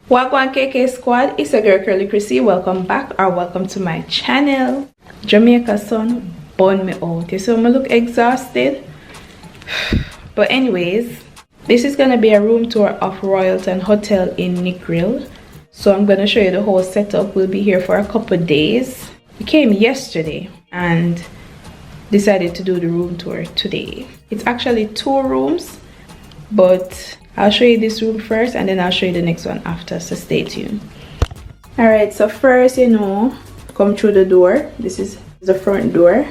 Wagwan KK squad, it's a girl Kurly Krissy. Welcome back or welcome to my channel. Jamaica sun burn me out. You see me look exhausted. But anyways, this is gonna be a room tour of Royalton Hotel in Negril. So I'm gonna show you the whole setup. We'll be here for a couple days. We came yesterday and decided to do the room tour today. It's actually 2 rooms, but I'll show you this room first and then I'll show you the next one after, so stay tuned. Alright, so first, come through the door. This is the front door,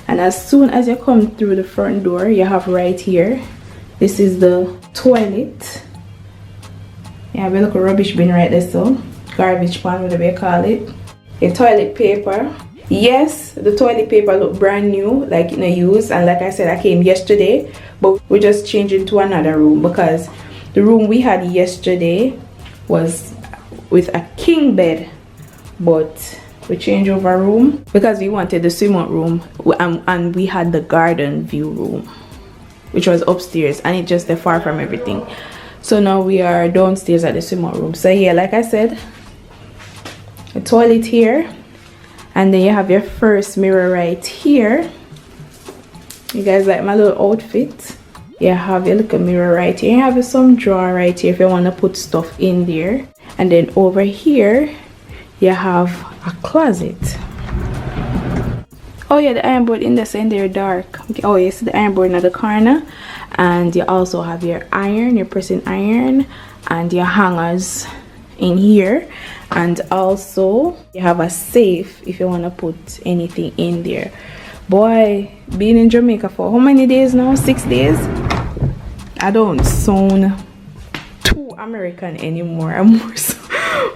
and as soon as you come through the front door, you have right here, this is the toilet. You have a little rubbish bin right there, so garbage pan, whatever you call it. A toilet paper. Yes, the toilet paper look brand new, like in a use, and like I said, I came yesterday, but we're just changing to another room because the room we had yesterday was with a king bed, but we changed over room because we wanted the swim out room, and we had the garden view room, which was upstairs, and it's just far from everything. So now we are downstairs at the swim out room. So yeah, like I said, a toilet here, and then you have your first mirror right here. You guys like my little outfit? You have your little mirror right here. You have some drawer right here if you want to put stuff in there. And then over here, you have a closet. Oh yeah, the iron board in the center, they're dark. Okay. Oh yes, the iron board in the corner. And you also have your iron, your pressing iron, and your hangers in here. And also, you have a safe if you want to put anything in there. Boy, being in Jamaica for how many days now? 6 days? I don't sound too American anymore. I'm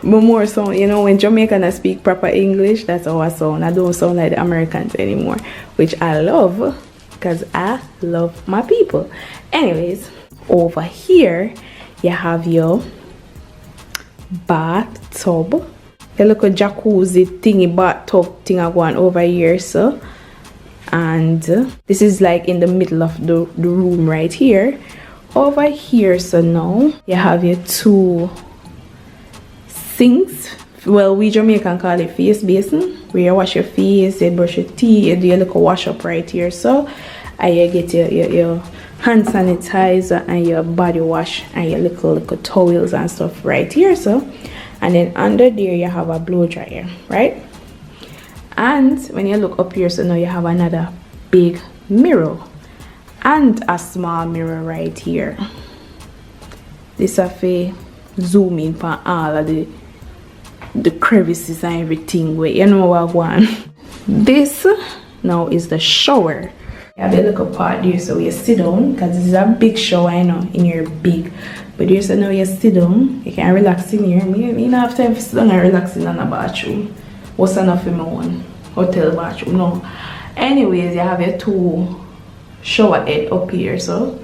more so, when Jamaicans speak proper English, that's how I sound. I don't sound like the Americans anymore, which I love because I love my people. Anyways, over here, you have your bathtub. You look a jacuzzi thingy bathtub thing going over here, so. And this is like in the middle of the room right here. Over here, so now you have your 2 sinks. Well, we Jamaican call it face basin, where you wash your face, you brush your teeth, you do your little wash up right here, so. And you get your hand sanitizer and your body wash and your little towels and stuff right here, so. And then under there you have a blow dryer, right? And when you look up here, so now you have another big mirror and a small mirror right here. This is a zoom in for all of the crevices and everything where you know what I want. This now is the shower. You have a little part there, so you sit down because this is a big shower, in your big. But there's so now you sit down, you can relax in here. You don't have time to sit down and relax in a bathroom. What's enough in my one hotel bathroom? No. Anyways, you have your 2 shower head up here, so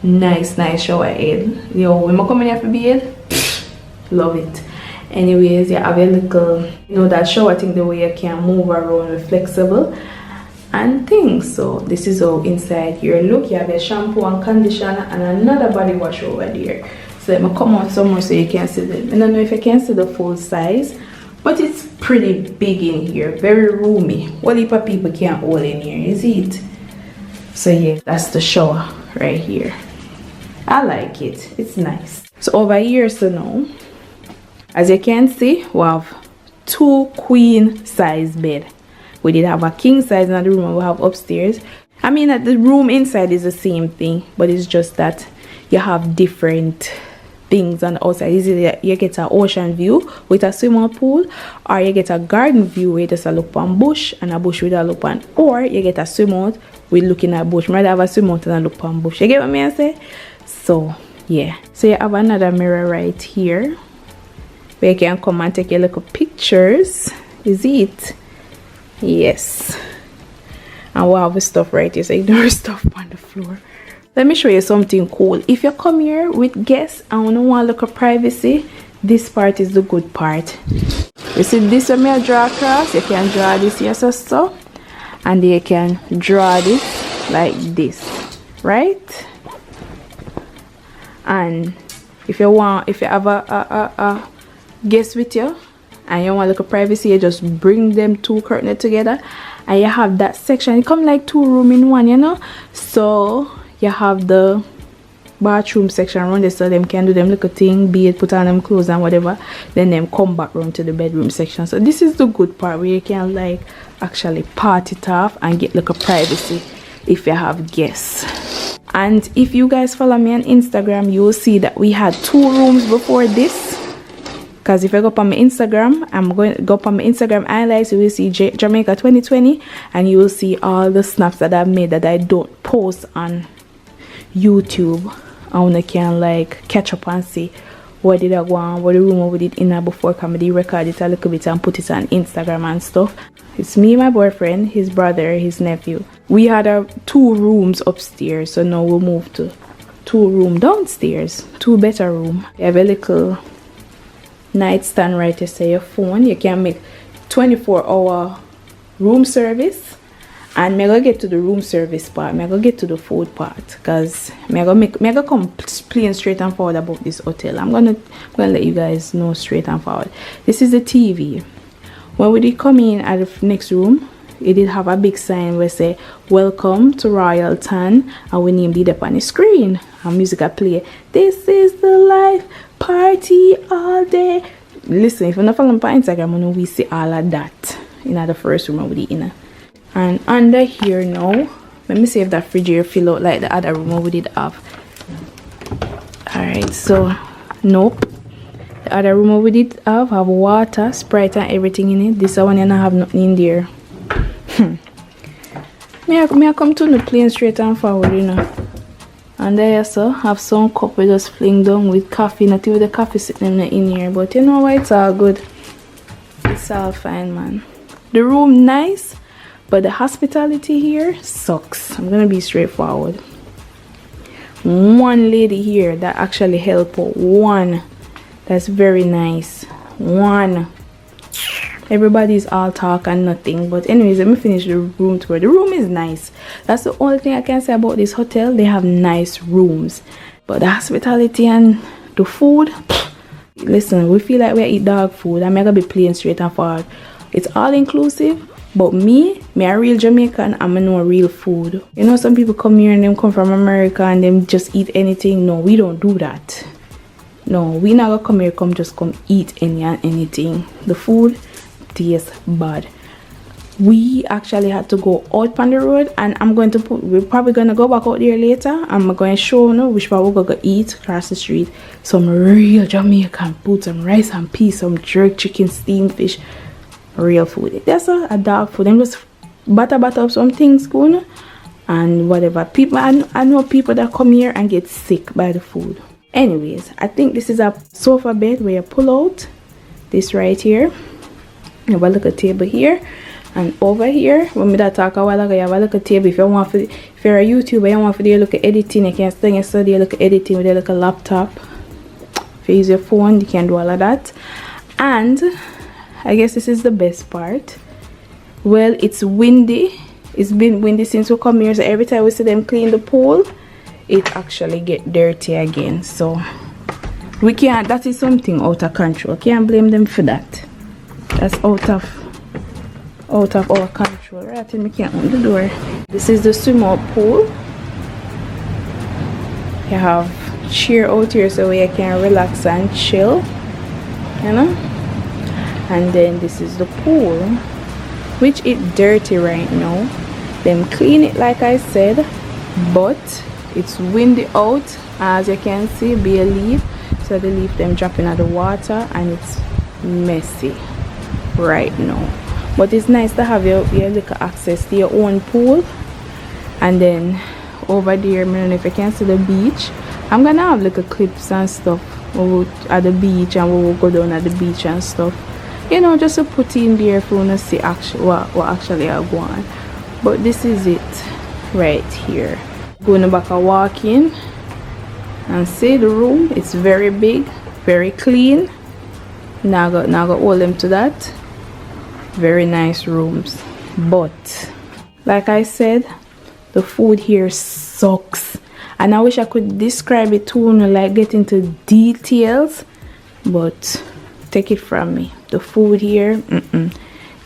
nice shower head. Yo, when I come in here for bed, love it. Anyways, you have your little, that shower thing, the way you can move around, flexible and things. So this is how inside here look. You have your shampoo and conditioner and another body wash over there. So let me come out somewhere so you can see I don't know if you can see the full size, but it's pretty big in here, very roomy. What heap of people can't hold in here, you see it? So yeah, that's the shower right here. I like it, it's nice. So over here, so now, as you can see, we have 2 queen size bed. We did have a king size in the room we have upstairs. I mean that the room inside is the same thing, but it's just that you have different things on the outside. Either you get an ocean view with a swimming pool, or you get a garden view where you just look on bush and a bush with a look on, or you get a swim out with looking at bush. Rather have a swim out and a look on bush. You get what I say? So yeah. So you have another mirror right here where you can come and take your little pictures. Is it? Yes. And we have stuff right here, so ignore stuff on the floor. Let me show you something cool. If you come here with guests and you don't want to look at privacy, this part is the good part. You see this when I draw across, you can draw this here, so and you can draw this like this, right? And if you have a guest with you and you want a little privacy, you just bring them two curtains together and you have that section. It come like 2 rooms in one, you know. So you have the bathroom section around there so them can do them little thing, be it put on them clothes and whatever, then them come back round to the bedroom section. So this is the good part where you can like actually part it off and get like a privacy if you have guests. And if you guys follow me on Instagram, you will see that we had 2 rooms before this. Because if I go up on my Instagram, I'm going to go up on my Instagram highlights, you will see Jamaica 2020, and you will see all the snaps that I've made that I don't post on YouTube. I wanna can like catch up and see what did I go on, what the room we did in there before comedy, record it a little bit and put it on Instagram and stuff. It's me, my boyfriend, his brother, his nephew. We had 2 rooms upstairs, so now we'll move to 2 rooms downstairs, 2 better room. You have a little nightstand right to say your phone. You can make 24-hour room service. And me go get to the room service part. Me go get to the food part, because me go come plain straight and forward about this hotel. I'm gonna let you guys know straight and forward. This is the TV. When we did come in at the next room, it did have a big sign where say welcome to Royalton, and we named it up on the screen. And music I play. This is the life, party all day. Listen, if you're not following me on Instagram, you know we see all of that in the first room we did in. And under here now, let me see if that fridge here fill out like the other room we did have. Alright, so nope. The other room we did have water, Sprite and everything in it. This one you don't have nothing in there. Me I come to the plain straight and forward, you know. And there you so have some cup we just fling down with coffee. Not even the coffee sitting in here, but you know what, it's all good. It's all fine, man. The room nice, but the hospitality here sucks. I'm gonna be straightforward. One lady here that actually helped out. One that's very nice. One. Everybody's all talk and nothing. But anyways, let me finish the room tour. The room is nice. That's the only thing I can say about this hotel. They have nice rooms, but the hospitality and the food, listen, we feel like we eat dog food. I'm gonna be plain straight and forward. It's all inclusive. But me a real Jamaican, I'm know real food. You know, some people come here and them come from America and them just eat anything. No, we don't do that. No, we not gonna come here, come eat anything. The food tastes bad. We actually had to go out on the road, and we're probably gonna go back out there later. I'm going to show you which part we're gonna eat across the street. Some real Jamaican food, some rice and peas, some jerk chicken, steamed fish. Real food. That's a dog food. Them just butter up some things going and whatever. People, I know people that come here and get sick by the food. Anyways, I think this is a sofa bed where you pull out this right here. You have a little table here, and over here when we talk a while ago, you have a little table. If you're a YouTuber, you want to do look at editing, you can still study look at editing with a little laptop. If you use your phone, you can do all of that. And I guess this is the best part. Well, it's windy. It's been windy since we come here, so every time we see them clean the pool, it actually get dirty again. So we can't, that is something out of control. Can't blame them for that. That's out of our control. Right, and we can't open the door. This is the swim-out pool. You have chair out here so you can relax and chill, you know. And then this is the pool, which is dirty right now. Them clean it like I said, but it's windy out, as you can see, be a leaf, so the leaf them dropping at the water, and it's messy right now. But it's nice to have your little access to your own pool. And then over there, I don't know if you can see the beach. I'm gonna have little clips and stuff at the beach, and we will go down at the beach and stuff, you know, just to put in there for you to see what actually are going on. But this is it right here. Going back and walk in and see the room. It's very big, very clean. Now I got hold them to that. Very nice rooms, but like I said, the food here sucks. And I wish I could describe it too, like get into details, but take it from me, the food here,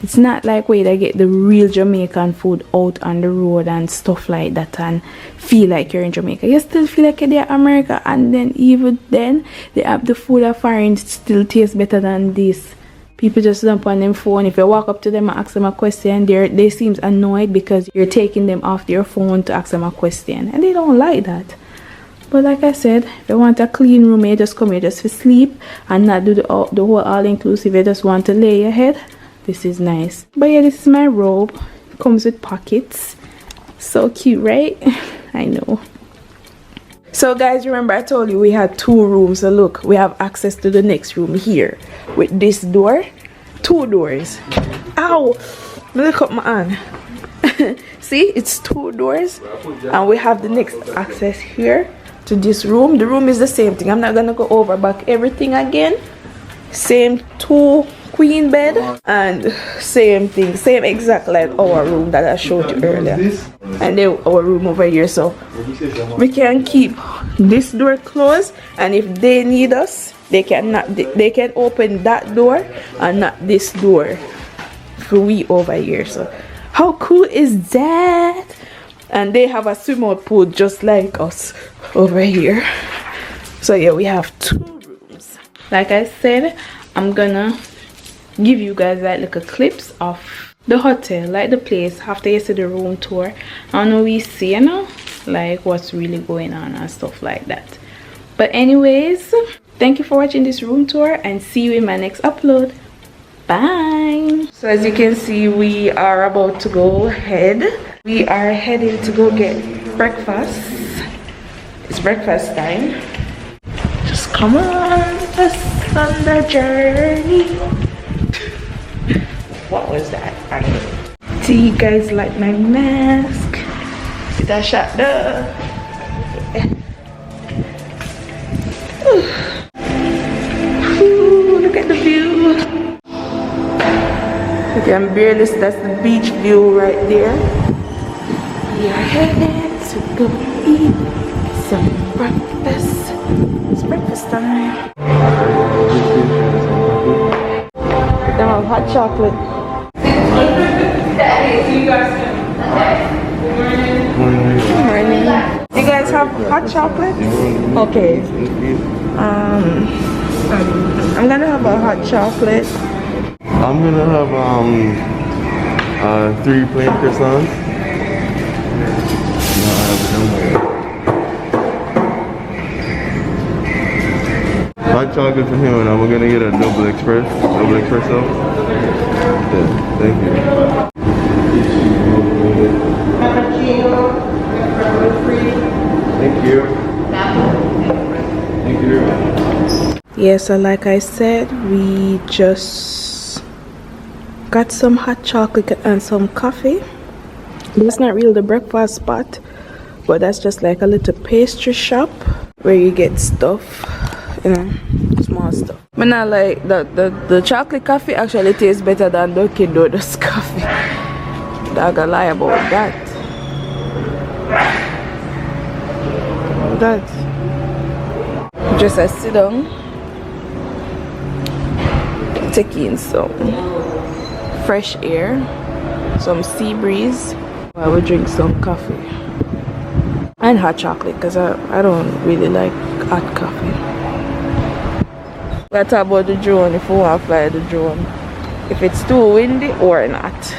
it's not like where they get the real Jamaican food out on the road and stuff like that and feel like you're in Jamaica. You still feel like you're in America, and then even then they have the food of foreign still tastes better than this. People just jump on them phone. If you walk up to them and ask them a question, they seem annoyed because you're taking them off their phone to ask them a question, and they don't like that. But like I said, if you want a clean room, you just come here just for sleep and not do the whole all-inclusive. You just want to lay your head. This is nice. But yeah, this is my robe. Comes with pockets. So cute, right? I know. So guys, remember I told you we had 2 rooms. So look, we have access to the next room here with this door. 2 doors. Ow! Look up my hand. See, it's 2 doors, and we have the next access here to this room. The room is the same thing. I'm not gonna go over back everything again. Same 2 queen bed and same thing, same exact like our room that I showed you earlier, and then our room over here. So we can keep this door closed, and if they need us, they can open that door and not this door for we over here. So how cool is that? And they have a swimming pool just like us over here. So yeah, we have 2 rooms. Like I said, I'm gonna give you guys like little clips of the hotel, like the place after you see the room tour. I know we see, you know, like what's really going on and stuff like that. But anyways, thank you for watching this room tour, and see you in my next upload. Bye. So as you can see, we are about to go ahead. We are heading to go get breakfast. It's breakfast time. Just come on with us on the journey. What was that? Do you guys like my mask? Did I shot the? Ooh, look at the view. You can barely see, that's the beach view right there. We are headed to go eat some breakfast. It's breakfast time. They have hot chocolate. Good morning. You guys have hot chocolate? Okay. I'm gonna have a hot chocolate. I'm gonna have 3 plain croissants. Hot chocolate for him, and I'm gonna get a double espresso. Yeah, thank you. Thank you. Thank you very much. Yeah, so like I said, we just got some hot chocolate and some coffee. It's not really the breakfast spot, but that's just like a little pastry shop where you get stuff, you know, small stuff. But not like the chocolate coffee actually tastes better than Dunkin' Donuts coffee. Not gonna lie about that. Just I sit down, take in some fresh air, some sea breeze while we drink some coffee and hot chocolate, because I don't really like hot coffee. Let's talk about the drone, if we want to fly the drone, if it's too windy or not.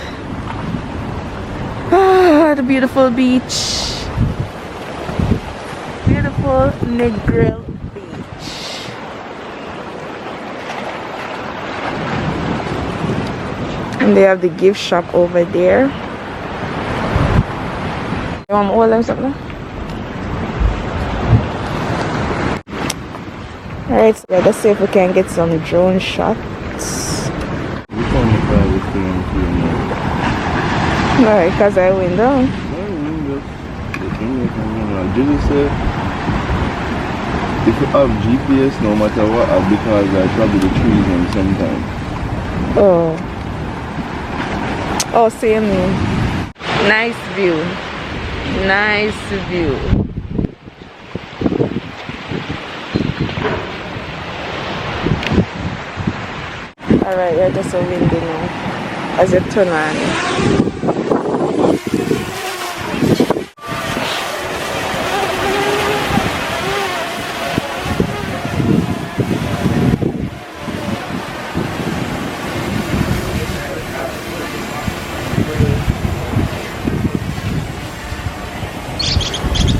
Ah, the beautiful beach. Beautiful Negril beach. And they have the gift shop over there. You want to hold them something? Alright, so let's see if we can get some drone shots. Alright, because I went down. Did you say if you have GPS, no matter what, because I travel the trees and sometimes. Oh, same here. Nice view. Nice view. Alright, you're just so windy now. As you turn on.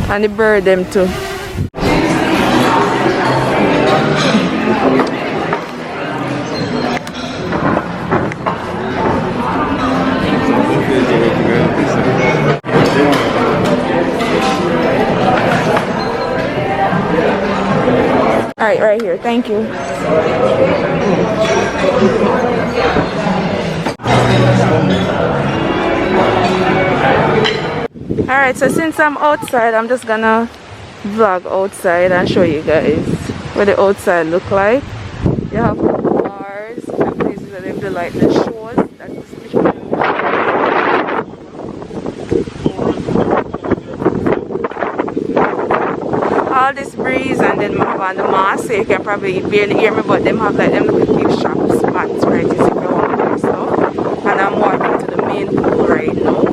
And the bird them too. Alright, right here, thank you. Alright, so since I'm outside, I'm just gonna vlog outside and show you guys what the outside look like. You have bars and places where they do like the shows. That's all this breeze, and then we have on the mask, so you can probably barely hear me, but them have like them little gift shop spots right if you want to buy stuff. And I'm walking to the main pool right now.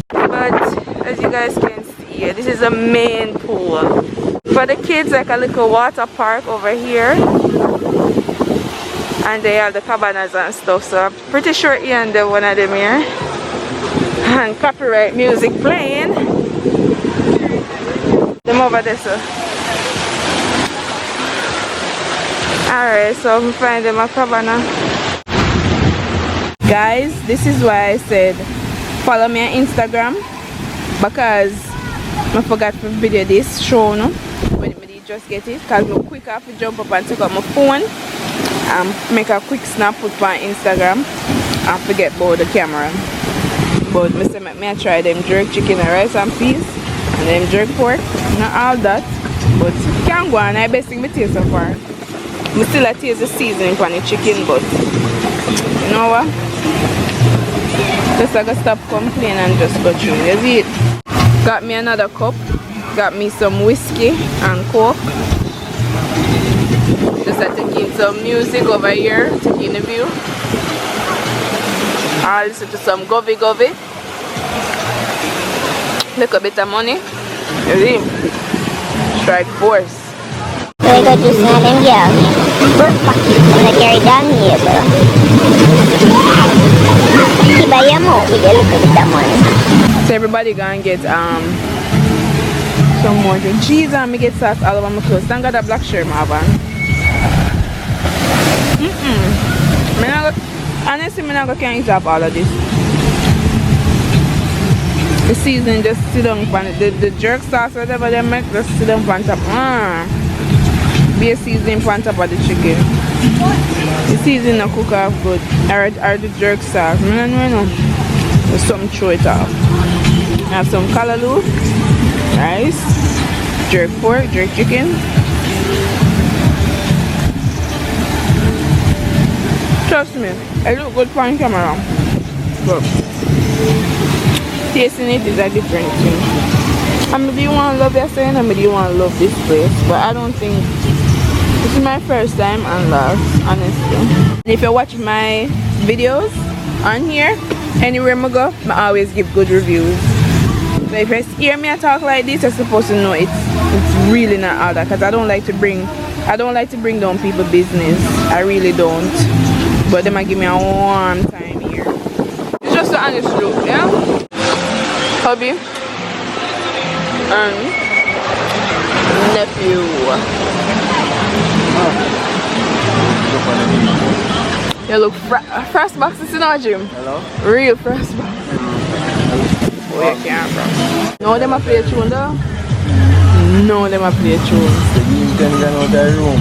But as you guys can see, this is a main pool. For the kids, like a little water park over here. And they have the cabanas and stuff, so I'm pretty sure Ian did one of them here. And copyright music playing. Them over there, so. Alright, so we find them a cabana. Guys, this is why I said follow me on Instagram, because I forgot to video this show no when I just get it, because I'm quick have to jump up and take out my phone and make a quick snap put on Instagram and forget about the camera. But I say I try them jerk chicken and rice and peas and them jerk pork, not all that, but can go on. I best thing I taste so far. I still taste the seasoning on the chicken, but you know what? Just I gotta stop complaining and just go through. You see it? Got me another cup. Got me some whiskey and coke. Just taking some music over here, taking the view. I'll listen to some govy. Look a bit of money. You see? Strike force. I got to sell them, yeah. I carry down here, bro. If I am out, we get a little bit of money. So everybody gonna get some more drink. Cheese and me get sauce all over my clothes. Thank God that black shirt my van. Honestly, I can't eat up all of this. The seasoning just sit down on the jerk sauce or whatever they make, just sit down on top. Be a seasoning on top of the chicken. The seasoning not cook off good. Or the jerk sauce. I don't know. There's some throw it off. I have some callaloo, rice, jerk pork, jerk chicken. Trust me, I look good on camera. But tasting it is a different thing. I mean, do you want to love your saying? I mean, do you want to love this place? But I don't think this is my first time and last, honestly. And if you watch my videos on here, anywhere I go, I always give good reviews. So if you hear me talk like this, you're supposed to know it's really not all that, because I don't like to bring down people's business. I really don't. But they might give me a warm time here. It's just an honest look, yeah? Hubby and nephew. You look first box is in our gym. Hello? Real first box. Oh, you can't, bro. No, them a play a tune though. No, them a play a tune. You can get out of the room.